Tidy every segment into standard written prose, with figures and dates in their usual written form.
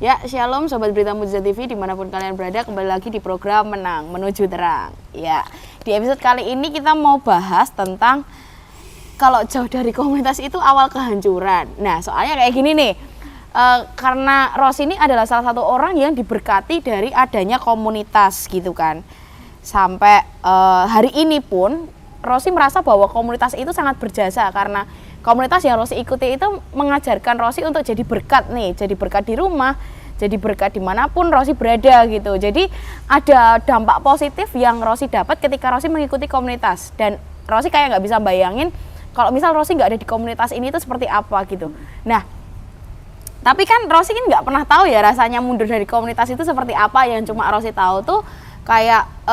Ya, shalom Sobat Berita Mujizat TV dimanapun kalian berada, kembali lagi di program Menang Menuju Terang. Ya, di episode kali ini kita mau bahas tentang kalau jauh dari komunitas itu awal kehancuran. Nah, soalnya kayak gini nih, karena Ros ini adalah salah satu orang yang diberkati dari adanya komunitas gitu kan. Sampai hari ini pun Rosi merasa bahwa komunitas itu sangat berjasa karena komunitas yang Rosi ikuti itu mengajarkan Rosi untuk jadi berkat nih, jadi berkat di rumah, jadi berkat dimanapun Rosi berada gitu. Jadi ada dampak positif yang Rosi dapat ketika Rosi mengikuti komunitas. Dan Rosi kayak nggak bisa bayangin kalau misal Rosi nggak ada di komunitas ini itu seperti apa gitu. Nah, tapi kan Rosi kan nggak pernah tahu ya rasanya mundur dari komunitas itu seperti apa. Yang cuma Rosi tahu tuh kayak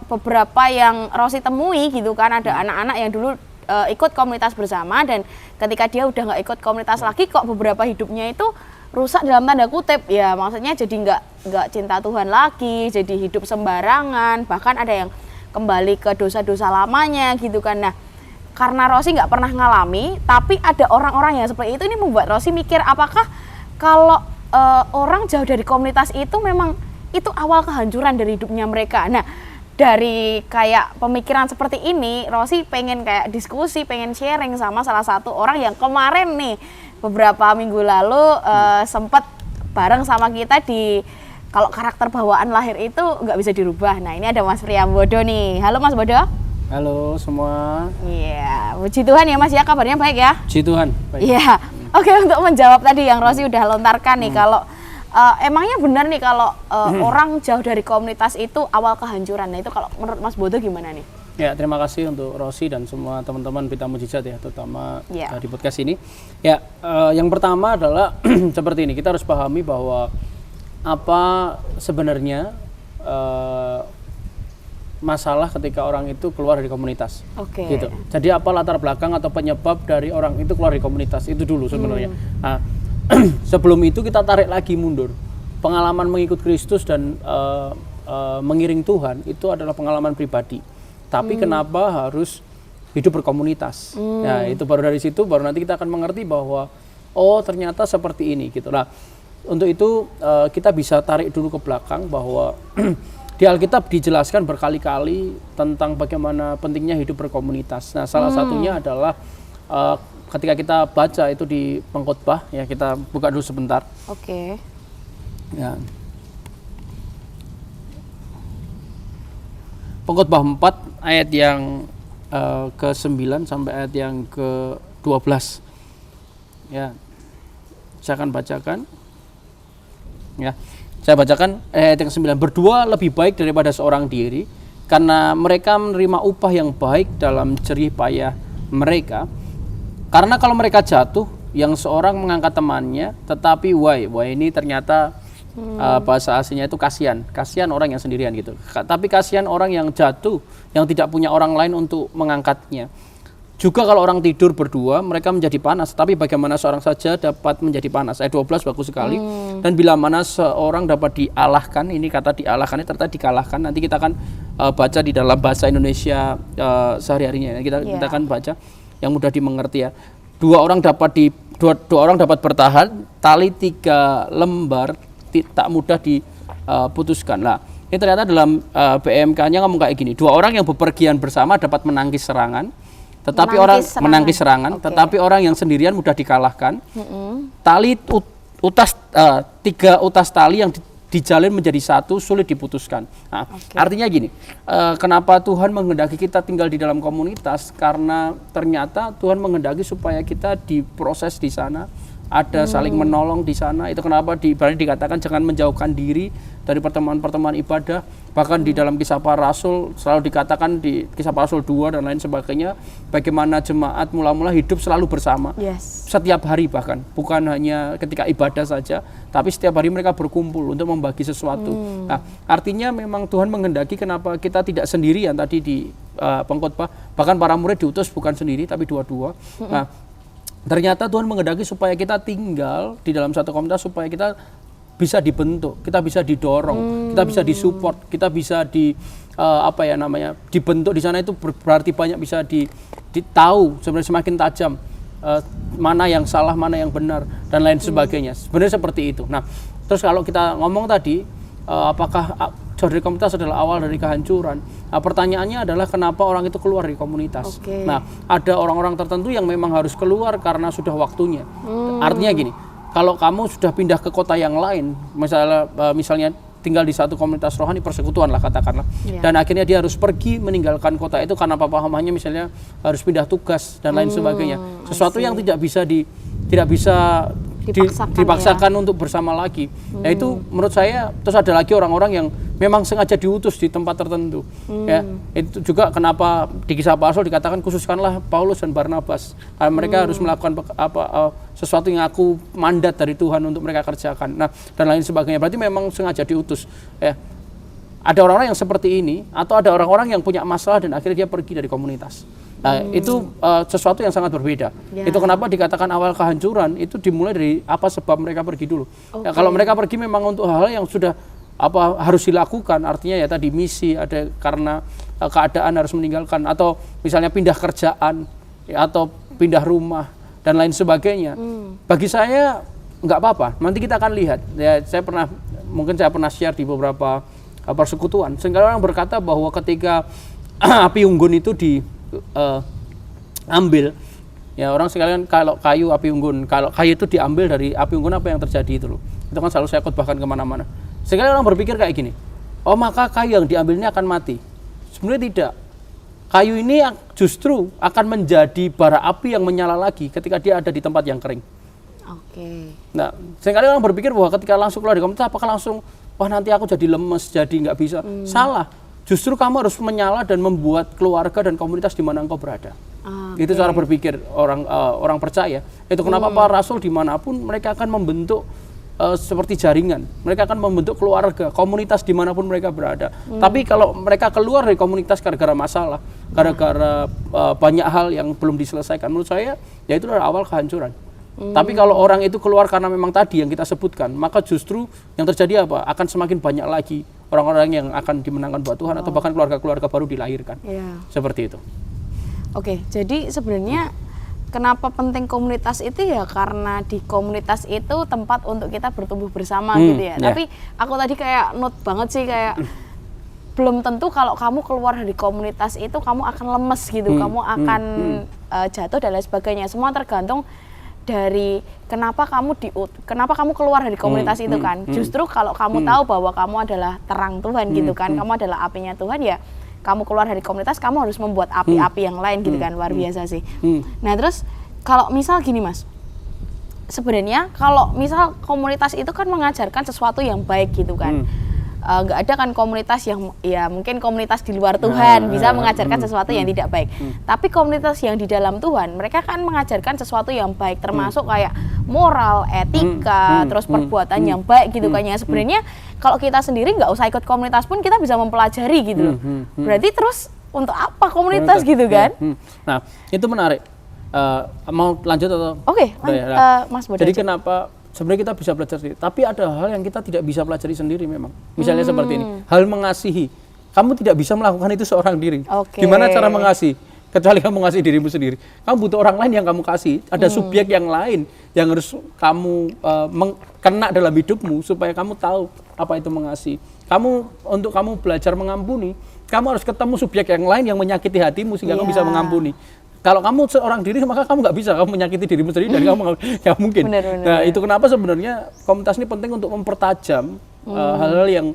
beberapa yang Rosi temui gitu kan, ada anak-anak yang dulu ikut komunitas bersama, dan ketika dia udah nggak ikut komunitas lagi kok beberapa hidupnya itu rusak dalam tanda kutip ya, maksudnya jadi nggak cinta Tuhan lagi, jadi hidup sembarangan, bahkan ada yang kembali ke dosa-dosa lamanya gitu kan. Nah, karena Rosi nggak pernah ngalami, tapi ada orang-orang yang seperti itu, ini membuat Rosi mikir apakah kalau orang jauh dari komunitas itu memang itu awal kehancuran dari hidupnya mereka. Nah, dari kayak pemikiran seperti ini, Rosi pengen kayak diskusi, pengen sharing sama salah satu orang yang kemarin nih beberapa minggu lalu sempat bareng sama kita di kalau karakter bawaan lahir itu nggak bisa dirubah. Nah, ini ada Mas Priyambodo nih. Halo Mas Bodo. Halo semua. Iya, puji Tuhan ya Mas ya, kabarnya baik ya? Puji Tuhan. Iya. Oke, untuk menjawab tadi yang Rosi udah lontarkan nih, kalau emangnya benar nih kalau orang jauh dari komunitas itu awal kehancuran. Nah, itu kalau menurut Mas Bodo gimana nih? Ya, terima kasih untuk Rosi dan semua teman-teman Berita Mujizat ya, terutama di podcast ini. Ya, yang pertama adalah seperti ini, kita harus pahami bahwa apa sebenarnya masalah ketika orang itu keluar dari komunitas. Gitu. Jadi apa latar belakang atau penyebab dari orang itu keluar dari komunitas, itu dulu sebenarnya. Nah, sebelum itu kita tarik lagi mundur. Pengalaman mengikut Kristus dan mengiring Tuhan itu adalah pengalaman pribadi. Tapi kenapa harus hidup berkomunitas? Nah, itu baru dari situ baru nanti kita akan mengerti bahwa oh ternyata seperti ini gitu. Nah, untuk itu kita bisa tarik dulu ke belakang bahwa di Alkitab dijelaskan berkali-kali tentang bagaimana pentingnya hidup berkomunitas. Nah, salah satunya adalah ketika kita baca itu di Pengkhotbah ya, kita buka dulu sebentar. Oke. Ya. Pengkhotbah 4 ayat yang ke-9 sampai ayat yang ke-12. Ya. Saya akan bacakan. Ya. Saya bacakan ayat yang ke-9. Berdua lebih baik daripada seorang diri, karena mereka menerima upah yang baik dalam jerih payah mereka. Karena kalau mereka jatuh, yang seorang mengangkat temannya, tetapi why ini ternyata bahasa aslinya itu kasihan orang yang sendirian gitu. Tapi kasihan orang yang jatuh, yang tidak punya orang lain untuk mengangkatnya. Juga kalau orang tidur berdua, mereka menjadi panas. Tapi bagaimana seorang saja dapat menjadi panas? Ayat 12 bagus sekali. Dan bila mana seorang dapat dialahkan, ini kata dialahkan ini ternyata dikalahkan. Nanti kita akan baca di dalam bahasa Indonesia sehari-harinya. Kita akan baca yang mudah dimengerti ya. Dua orang dapat bertahan, tali 3 lembar tak mudah diputuskan. Nah, ini ternyata dalam BMK-nya ngomong kayak gini. Dua orang yang bepergian bersama dapat menangkis serangan, tetapi menangkis serangan, tetapi orang yang sendirian mudah dikalahkan. Tali 3 utas tali yang dijalin menjadi satu sulit diputuskan. Nah, artinya gini, kenapa Tuhan menghendaki kita tinggal di dalam komunitas? Karena ternyata Tuhan menghendaki supaya kita diproses di sana, ada saling menolong di sana. Itu kenapa berarti dikatakan jangan menjauhkan diri dari pertemuan-pertemuan ibadah. Bahkan di dalam Kisah Para Rasul selalu dikatakan di Kisah Para Rasul 2 dan lain sebagainya, bagaimana jemaat mula-mula hidup selalu bersama. Setiap hari, bahkan bukan hanya ketika ibadah saja, tapi setiap hari mereka berkumpul untuk membagi sesuatu. Nah, artinya memang Tuhan menghendaki kenapa kita tidak sendirian tadi di Pengkhotbah. Bahkan para murid diutus bukan sendiri tapi dua-dua. Nah, ternyata Tuhan menghendaki supaya kita tinggal di dalam satu komunitas, supaya kita bisa dibentuk, kita bisa didorong, kita bisa disupport, kita bisa dibentuk di sana. Itu berarti banyak bisa ditahu sebenarnya semakin tajam mana yang salah, mana yang benar, dan lain sebagainya. Sebenarnya seperti itu. Nah, terus kalau kita ngomong tadi, apakah jauh dari komunitas adalah awal dari kehancuran? Nah, pertanyaannya adalah kenapa orang itu keluar dari komunitas? Nah, ada orang-orang tertentu yang memang harus keluar karena sudah waktunya. Artinya gini, kalau kamu sudah pindah ke kota yang lain, misalnya tinggal di satu komunitas rohani, persekutuan lah katakanlah, dan akhirnya dia harus pergi meninggalkan kota itu karena pemahamannya misalnya harus pindah tugas dan lain sebagainya, sesuatu yang tidak bisa dipaksakan untuk bersama lagi. Nah itu menurut saya, terus ada lagi orang-orang yang memang sengaja diutus di tempat tertentu. Ya, itu juga kenapa di Kisah Para Rasul dikatakan khususkanlah Paulus dan Barnabas. Mereka harus melakukan sesuatu yang aku mandat dari Tuhan untuk mereka kerjakan. Nah, dan lain sebagainya. Berarti memang sengaja diutus. Ya. Ada orang-orang yang seperti ini, atau ada orang-orang yang punya masalah dan akhirnya dia pergi dari komunitas. Nah, itu sesuatu yang sangat berbeda. Itu kenapa dikatakan awal kehancuran itu dimulai dari apa sebab mereka pergi dulu. Ya, kalau mereka pergi memang untuk hal-hal yang sudah harus dilakukan, artinya ya tadi misi, ada karena keadaan harus meninggalkan, atau misalnya pindah kerjaan, ya, atau pindah rumah dan lain sebagainya. Bagi saya nggak apa-apa. Nanti kita akan lihat. Ya, saya pernah share di beberapa persekutuan. Sehingga orang berkata bahwa ketika api unggun itu diambil, ya orang sekalian kalau kayu api unggun, kalau kayu itu diambil dari api unggun, apa yang terjadi itu loh. Itu kan selalu saya khotbahkan kemana-mana. Sehingga orang berpikir kayak gini, oh maka kayu yang diambil ini akan mati. Sebenarnya tidak. Kayu ini justru akan menjadi bara api yang menyala lagi ketika dia ada di tempat yang kering. Nah, seringkali orang berpikir bahwa ketika langsung keluar dari komunitas, apakah langsung, wah nanti aku jadi lemes, jadi nggak bisa. Salah. Justru kamu harus menyala dan membuat keluarga dan komunitas di mana engkau berada. Itu cara berpikir orang percaya. Itu kenapa para rasul dimanapun mereka akan membentuk seperti jaringan. Mereka akan membentuk keluarga, komunitas dimanapun mereka berada. Tapi kalau mereka keluar dari komunitas gara-gara masalah, gara-gara banyak hal yang belum diselesaikan, menurut saya ya itu adalah awal kehancuran. Tapi kalau orang itu keluar karena memang tadi yang kita sebutkan, maka justru yang terjadi apa? Akan semakin banyak lagi orang-orang yang akan dimenangkan buat Tuhan, atau bahkan keluarga-keluarga baru dilahirkan. Seperti itu. Oke, jadi sebenarnya kenapa penting komunitas itu ya karena di komunitas itu tempat untuk kita bertumbuh bersama gitu ya. Tapi aku tadi kayak note banget sih, kayak belum tentu kalau kamu keluar dari komunitas itu kamu akan lemes gitu, kamu akan jatuh dan lain sebagainya. Semua tergantung dari kenapa kamu keluar dari komunitas itu kan. Justru kalau kamu tahu bahwa kamu adalah terang Tuhan gitu kan, kamu adalah apinya Tuhan, ya kamu keluar dari komunitas, kamu harus membuat api-api yang lain gitu kan. Luar biasa sih. Nah terus kalau misal gini Mas, sebenarnya kalau misal komunitas itu kan mengajarkan sesuatu yang baik gitu kan, nggak ada kan komunitas yang ya mungkin komunitas di luar Tuhan bisa mengajarkan sesuatu yang tidak baik. Tapi komunitas yang di dalam Tuhan, mereka kan mengajarkan sesuatu yang baik, termasuk kayak moral, etika, terus perbuatan yang baik gitu kan ya. Sebenarnya kalau kita sendiri nggak usah ikut komunitas pun kita bisa mempelajari gitu loh. Berarti terus untuk apa komunitas gitu kan? Nah itu menarik. Mau lanjut atau? Oke, Mas Bodo. Jadi kenapa sebenarnya kita bisa belajar sendiri, tapi ada hal yang kita tidak bisa pelajari sendiri memang. Misalnya seperti ini, hal mengasihi. Kamu tidak bisa melakukan itu seorang diri. Gimana cara mengasihi? Kecuali kamu mengasihi dirimu sendiri. Kamu butuh orang lain yang kamu kasih. Ada subjek yang lain yang harus kamu kena dalam hidupmu supaya kamu tahu apa itu mengasihi. Untuk kamu belajar mengampuni, kamu harus ketemu subjek yang lain yang menyakiti hatimu sehingga kamu bisa mengampuni. Kalau kamu seorang diri, maka kamu nggak bisa, kamu menyakiti dirimu sendiri dan kamu nggak mungkin. Nah itu kenapa sebenarnya komunitas ini penting untuk mempertajam hal-hal yang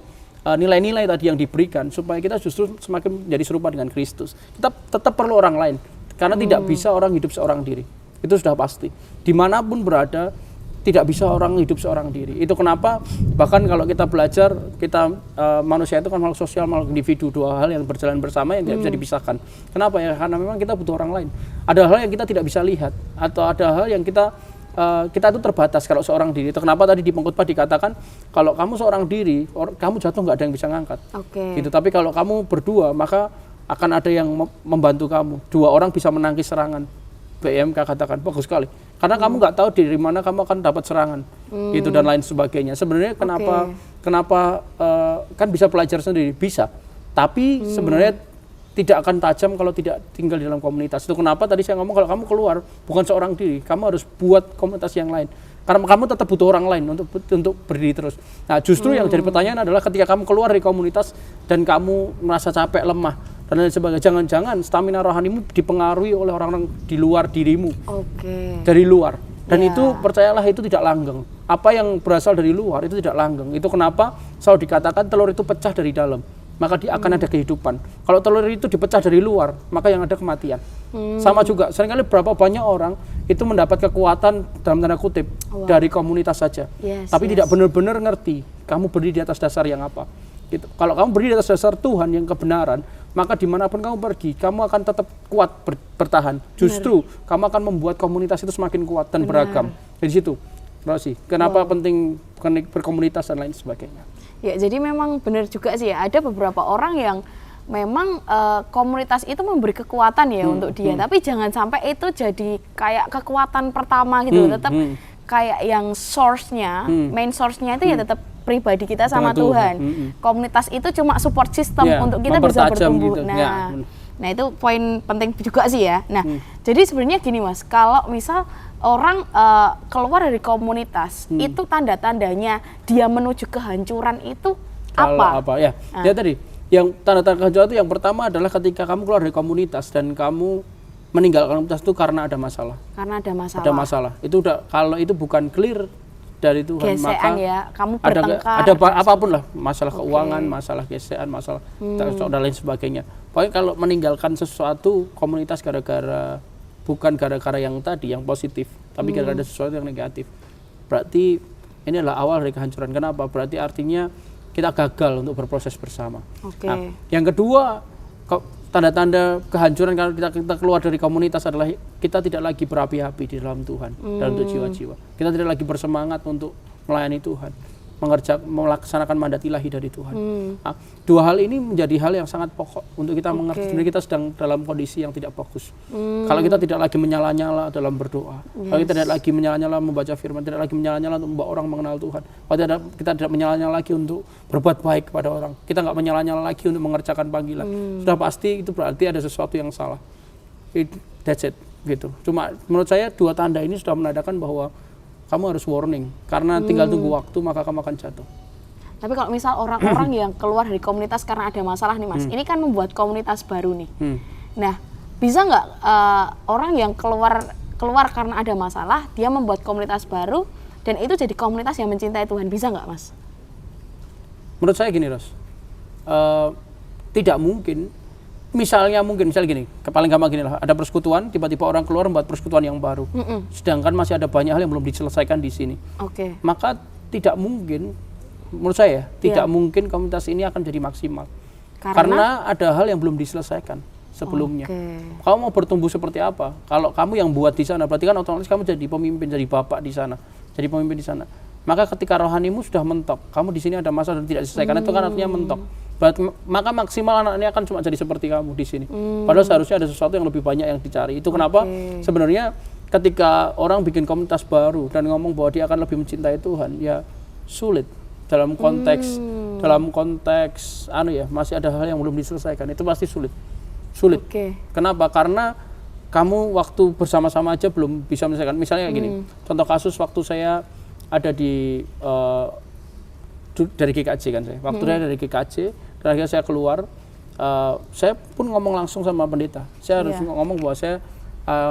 nilai-nilai tadi yang diberikan, supaya kita justru semakin menjadi serupa dengan Kristus. Kita tetap perlu orang lain, karena tidak bisa orang hidup seorang diri. Itu sudah pasti. Dimanapun berada, tidak bisa orang hidup seorang diri. Itu kenapa bahkan kalau kita belajar, kita manusia itu kan makhluk sosial, makhluk individu, dua hal yang berjalan bersama yang tidak bisa dipisahkan. Kenapa ya? Karena memang kita butuh orang lain. Ada hal yang kita tidak bisa lihat, atau ada hal yang kita itu terbatas kalau seorang diri. Itu kenapa tadi di pengkhotbah dikatakan kalau kamu seorang diri, kamu jatuh nggak ada yang bisa ngangkat. Gitu. Tapi kalau kamu berdua, maka akan ada yang membantu kamu. Dua orang bisa menangkis serangan. BMK katakan bagus sekali. Karena kamu nggak tahu dari mana kamu akan dapat serangan, itu dan lain sebagainya. Sebenarnya kenapa kan bisa belajar sendiri, bisa. Tapi sebenarnya tidak akan tajam kalau tidak tinggal di dalam komunitas. Itu kenapa tadi saya ngomong kalau kamu keluar bukan seorang diri, kamu harus buat komunitas yang lain. Karena kamu tetap butuh orang lain untuk berdiri terus. Nah, justru yang jadi pertanyaan adalah ketika kamu keluar dari komunitas dan kamu merasa capek, lemah dan lain sebagainya, jangan-jangan stamina rohanimu dipengaruhi oleh orang-orang di luar dirimu. Dari luar. Dan itu percayalah itu tidak langgeng. Apa yang berasal dari luar itu tidak langgeng. Itu kenapa selalu dikatakan telur itu pecah dari dalam, maka dia akan ada kehidupan. Kalau telur itu dipecah dari luar, maka yang ada kematian. Sama juga, seringkali berapa banyak orang itu mendapat kekuatan dalam tanda kutip dari komunitas saja, tapi tidak benar-benar ngerti kamu berdiri di atas dasar yang apa. Gitu. Kalau kamu berdiri di atas dasar Tuhan yang kebenaran, maka dimanapun kamu pergi, kamu akan tetap kuat bertahan. Justru kamu akan membuat komunitas itu semakin kuat dan beragam. Dari situ, Rosi, kenapa penting berkomunitas dan lain sebagainya. Ya, jadi memang benar juga sih ya, ada beberapa orang yang memang komunitas itu memberi kekuatan ya untuk dia, tapi jangan sampai itu jadi kayak kekuatan pertama gitu, tetap kayak yang source-nya, main source-nya itu ya tetap pribadi kita sama Tuhan. Komunitas itu cuma support system untuk kita bisa bertumbuh. Gitu. Nah itu poin penting juga sih ya. Nah, jadi sebenarnya gini Mas, kalau misal orang keluar dari komunitas, itu tanda-tandanya dia menuju kehancuran itu apa? Ya, ya tadi yang tanda-tanda kehancuran itu yang pertama adalah ketika kamu keluar dari komunitas dan kamu meninggalkan komunitas itu karena ada masalah. Karena ada masalah. Ada masalah. Itu udah, kalau itu bukan clear dari Tuhan, gesean maka ya, kamu bertengkar. Ada apapun lah, masalah keuangan, masalah gesean, masalah dan lain sebagainya. Pokoknya kalau meninggalkan sesuatu komunitas bukan gara-gara yang tadi, yang positif, tapi gara-gara ada sesuatu yang negatif, berarti ini adalah awal dari kehancuran. Kenapa? Berarti artinya kita gagal untuk berproses bersama. Nah, yang kedua, tanda-tanda kehancuran kalau kita keluar dari komunitas adalah kita tidak lagi berapi-api di dalam Tuhan dan untuk jiwa-jiwa. Kita tidak lagi bersemangat untuk melayani Tuhan, melaksanakan mandat ilahi dari Tuhan. Nah, dua hal ini menjadi hal yang sangat pokok untuk kita mengerti sebenarnya kita sedang dalam kondisi yang tidak fokus. Kalau kita tidak lagi menyala-nyala dalam berdoa, kalau kita tidak lagi menyala-nyala membaca firman, tidak lagi menyala-nyala untuk membawa orang mengenal Tuhan, kalau kita tidak menyala-nyala lagi untuk berbuat baik kepada orang, kita nggak menyala-nyala lagi untuk mengerjakan panggilan, sudah pasti itu berarti ada sesuatu yang salah. That's it, gitu. Cuma menurut saya dua tanda ini sudah menandakan bahwa kamu harus warning, karena tinggal tunggu waktu maka kamu akan jatuh. Tapi kalau misal orang-orang yang keluar dari komunitas karena ada masalah nih Mas, ini kan membuat komunitas baru nih. Nah, bisa nggak orang yang keluar karena ada masalah, dia membuat komunitas baru, dan itu jadi komunitas yang mencintai Tuhan, bisa nggak Mas? Menurut saya gini Ros, tidak mungkin. Misalnya gini, paling gampang gini lah, ada persekutuan, tiba-tiba orang keluar membuat persekutuan yang baru, sedangkan masih ada banyak hal yang belum diselesaikan di sini. Maka tidak mungkin, menurut saya, tidak mungkin komunitas ini akan jadi maksimal, karena ada hal yang belum diselesaikan sebelumnya. Kamu mau bertumbuh seperti apa? Kalau kamu yang buat di sana, berarti kan otomatis kamu jadi pemimpin, jadi bapak di sana, jadi pemimpin di sana. Maka ketika rohanimu sudah mentok, kamu di sini ada masalah dan tidak diselesaikan, itu kan artinya mentok. Maka maksimal anaknya akan cuma jadi seperti kamu di sini. Padahal seharusnya ada sesuatu yang lebih banyak yang dicari. Itu kenapa sebenarnya ketika orang bikin komunitas baru dan ngomong bahwa dia akan lebih mencintai Tuhan, ya sulit dalam konteks masih ada hal yang belum diselesaikan. Itu pasti sulit. Kenapa? Karena kamu waktu bersama-sama aja belum bisa menyelesaikan. Misalnya gini, contoh kasus waktu saya ada di dari GKJ kan saya. Waktu saya dari GKJ, dan akhirnya saya keluar, saya pun ngomong langsung sama pendeta. Saya harus ngomong bahwa saya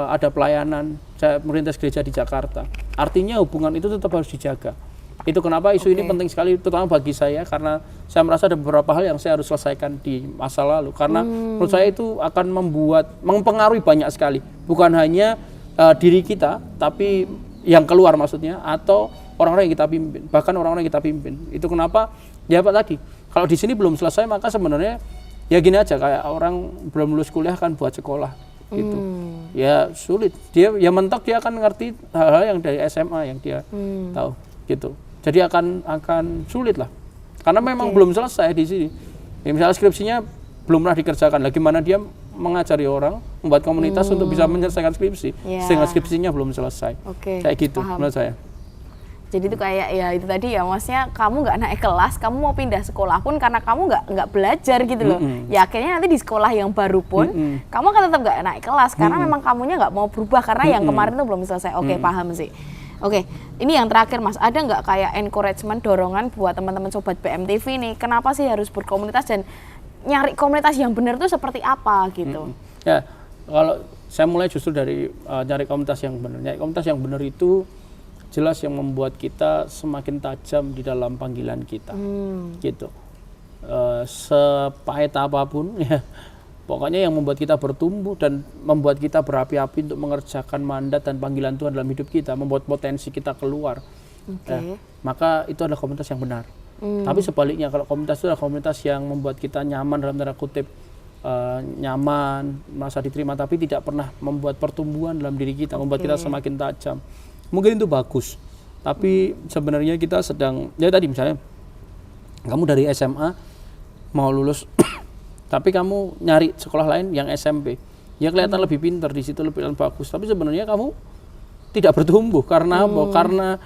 ada pelayanan, saya merintis gereja di Jakarta. Artinya hubungan itu tetap harus dijaga. Itu kenapa isu ini penting sekali, terutama bagi saya, karena saya merasa ada beberapa hal yang saya harus selesaikan di masa lalu. Karena menurut saya itu akan mempengaruhi banyak sekali. Bukan hanya diri kita, tapi yang keluar maksudnya, atau orang-orang yang kita pimpin, bahkan orang-orang yang kita pimpin. Itu kenapa, ya apa tadi, kalau di sini belum selesai, maka sebenarnya ya gini aja, kayak orang belum lulus kuliah kan buat sekolah gitu. Ya sulit, dia ya mentok, dia akan ngerti hal-hal yang dari SMA yang dia tahu gitu. Jadi akan sulit lah, karena memang belum selesai di sini. Ya, misalnya skripsinya belum pernah dikerjakan, lagi mana dia mengajari orang, membuat komunitas untuk bisa menyelesaikan skripsi, sehingga skripsinya belum selesai. Kayak gitu menurut saya. Jadi itu kayak ya itu tadi ya, maksudnya kamu nggak naik kelas, kamu mau pindah sekolah pun karena kamu nggak belajar gitu loh. Ya akhirnya nanti di sekolah yang baru pun kamu akan tetap nggak naik kelas karena memang kamunya nggak mau berubah karena yang kemarin tuh belum selesai. Oke, paham sih. Oke, ini yang terakhir Mas, ada nggak kayak encouragement, dorongan buat teman-teman sobat BMTV nih, kenapa sih harus berkomunitas dan nyari komunitas yang benar tuh seperti apa gitu? Ya, kalau saya mulai justru dari nyari komunitas yang benar. Nyari komunitas yang benar itu jelas yang membuat kita semakin tajam di dalam panggilan kita, gitu. Sepahit apapun, ya, pokoknya yang membuat kita bertumbuh dan membuat kita berapi-api untuk mengerjakan mandat dan panggilan Tuhan dalam hidup kita, membuat potensi kita keluar, ya, maka itu adalah komunitas yang benar. Tapi sebaliknya, kalau komunitas itu adalah komunitas yang membuat kita nyaman dalam tanda kutip, nyaman, merasa diterima, tapi tidak pernah membuat pertumbuhan dalam diri kita, membuat kita semakin tajam. Mungkin itu bagus, tapi sebenarnya kita sedang, ya tadi misalnya kamu dari SMA mau lulus, tapi kamu nyari sekolah lain yang SMP, ya kelihatan lebih pintar di situ, lebih bagus, tapi sebenarnya kamu tidak bertumbuh karena apa? Karena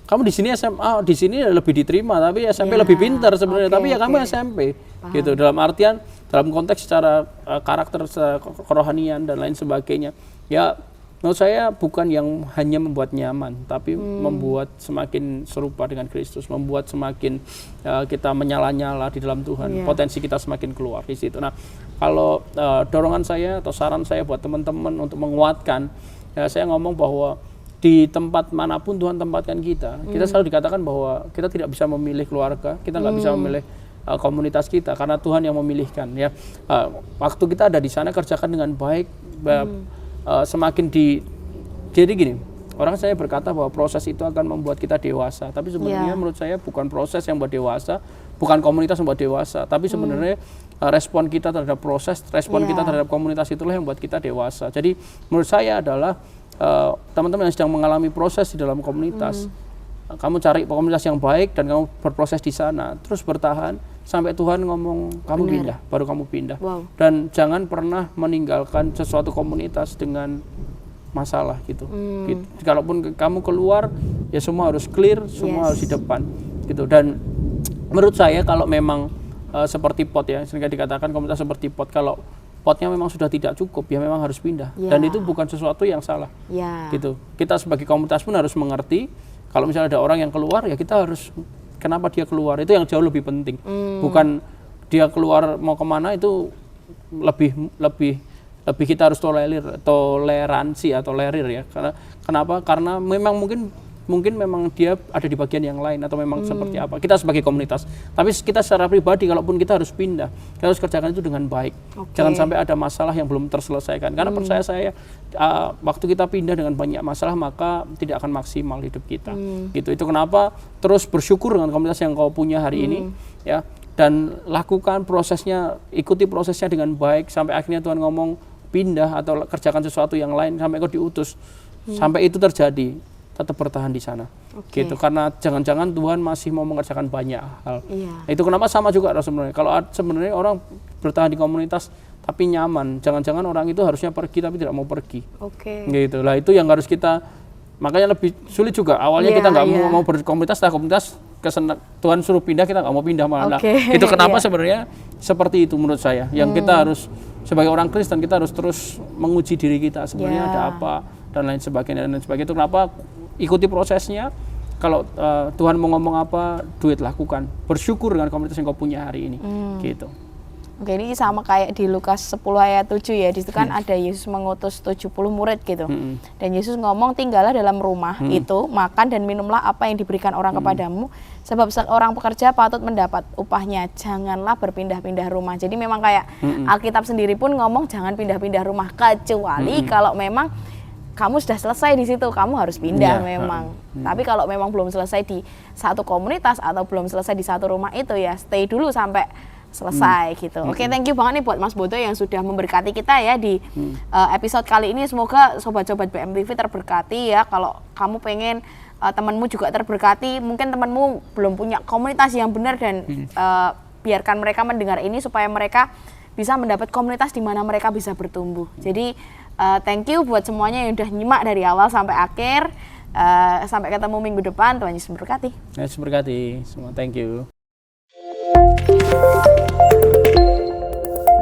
kamu di sini SMA, di sini lebih diterima, tapi SMP lebih pintar sebenarnya, tapi ya kamu SMP, gitu. Dalam artian, dalam konteks secara karakter, secara kerohanian dan lain sebagainya, ya. Menurut saya bukan yang hanya membuat nyaman, tapi membuat semakin serupa dengan Kristus, membuat semakin kita menyala-nyala di dalam Tuhan, potensi kita semakin keluar di situ. Nah, kalau dorongan saya atau saran saya buat teman-teman untuk menguatkan, ya saya ngomong bahwa di tempat manapun Tuhan tempatkan kita, kita selalu dikatakan bahwa kita tidak bisa memilih keluarga, kita nggak bisa memilih komunitas kita, karena Tuhan yang memilihkan. Ya, waktu kita ada di sana kerjakan dengan baik. Semakin jadi gini, orang saya berkata bahwa proses itu akan membuat kita dewasa, tapi sebenarnya menurut saya bukan proses yang buat dewasa, bukan komunitas yang buat dewasa, tapi sebenarnya respon kita terhadap proses, respon kita terhadap komunitas itulah yang buat kita dewasa. Jadi menurut saya adalah teman-teman yang sedang mengalami proses di dalam komunitas, kamu cari komunitas yang baik dan kamu berproses di sana, terus bertahan sampai Tuhan ngomong kamu pindah, baru kamu pindah. Dan jangan pernah meninggalkan sesuatu komunitas dengan masalah gitu. Gitu. Kalaupun kamu keluar, ya semua harus clear, semua harus di depan gitu. Dan menurut saya kalau memang seperti pot, ya sering dikatakan komunitas seperti pot, kalau potnya memang sudah tidak cukup, ya memang harus pindah. Dan itu bukan sesuatu yang salah. Gitu. Kita sebagai komunitas pun harus mengerti kalau misalnya ada orang yang keluar, ya kita harus kenapa dia keluar, itu yang jauh lebih penting. Bukan dia keluar mau kemana, itu lebih kita harus toleransi atau tolerir ya. Kenapa? Karena memang mungkin memang dia ada di bagian yang lain atau memang seperti apa. Kita sebagai komunitas, tapi kita secara pribadi kalaupun kita harus pindah, kita harus kerjakan itu dengan baik. Jangan sampai ada masalah yang belum terselesaikan. Karena percaya saya, waktu kita pindah dengan banyak masalah, maka tidak akan maksimal hidup kita. Gitu. Itu kenapa terus bersyukur dengan komunitas yang kau punya hari ini, ya. Dan lakukan prosesnya, ikuti prosesnya dengan baik sampai akhirnya Tuhan ngomong pindah atau kerjakan sesuatu yang lain sampai kau diutus. Sampai itu terjadi, tetap bertahan di sana, gitu. Karena jangan-jangan Tuhan masih mau mengerjakan banyak hal. Itu kenapa sama juga sebenarnya. Kalau sebenarnya orang bertahan di komunitas tapi nyaman, jangan-jangan orang itu harusnya pergi tapi tidak mau pergi. Gitu lah, itu yang harus kita, makanya lebih sulit juga. Awalnya kita nggak mau berkomunitas, komunitas Tuhan suruh pindah, kita nggak mau pindah malah. Itu kenapa sebenarnya seperti itu menurut saya. Yang kita harus sebagai orang Kristen, kita harus terus menguji diri kita sebenarnya ada apa dan lain sebagainya. Itu kenapa ikuti prosesnya. Kalau Tuhan mau ngomong apa, lakukan. Bersyukur dengan komunitas yang kau punya hari ini. Gitu. Oke, ini sama kayak di Lukas 10 ayat 7 ya. Di situ kan ada Yesus mengutus 70 murid gitu. Dan Yesus ngomong, tinggallah dalam rumah itu, makan dan minumlah apa yang diberikan orang kepadamu, sebab seorang pekerja patut mendapat upahnya. Janganlah berpindah-pindah rumah. Jadi memang kayak Alkitab sendiri pun ngomong jangan pindah-pindah rumah, kecuali kalau memang kamu sudah selesai di situ, kamu harus pindah memang. Tapi kalau memang belum selesai di satu komunitas atau belum selesai di satu rumah itu, ya stay dulu sampai selesai gitu. Oke, thank you banget nih buat Mas Bodo yang sudah memberkati kita ya di episode kali ini. Semoga sobat-sobat BMTV terberkati ya. Kalau kamu pengen temanmu juga terberkati, mungkin temanmu belum punya komunitas yang benar, dan biarkan mereka mendengar ini supaya mereka bisa mendapat komunitas di mana mereka bisa bertumbuh. Jadi thank you buat semuanya yang udah nyimak dari awal sampai akhir. Sampai ketemu minggu depan. Tuhan Yesus memberkati. Yesus berkati semua. Thank you.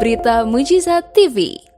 Berita Mujizat TV.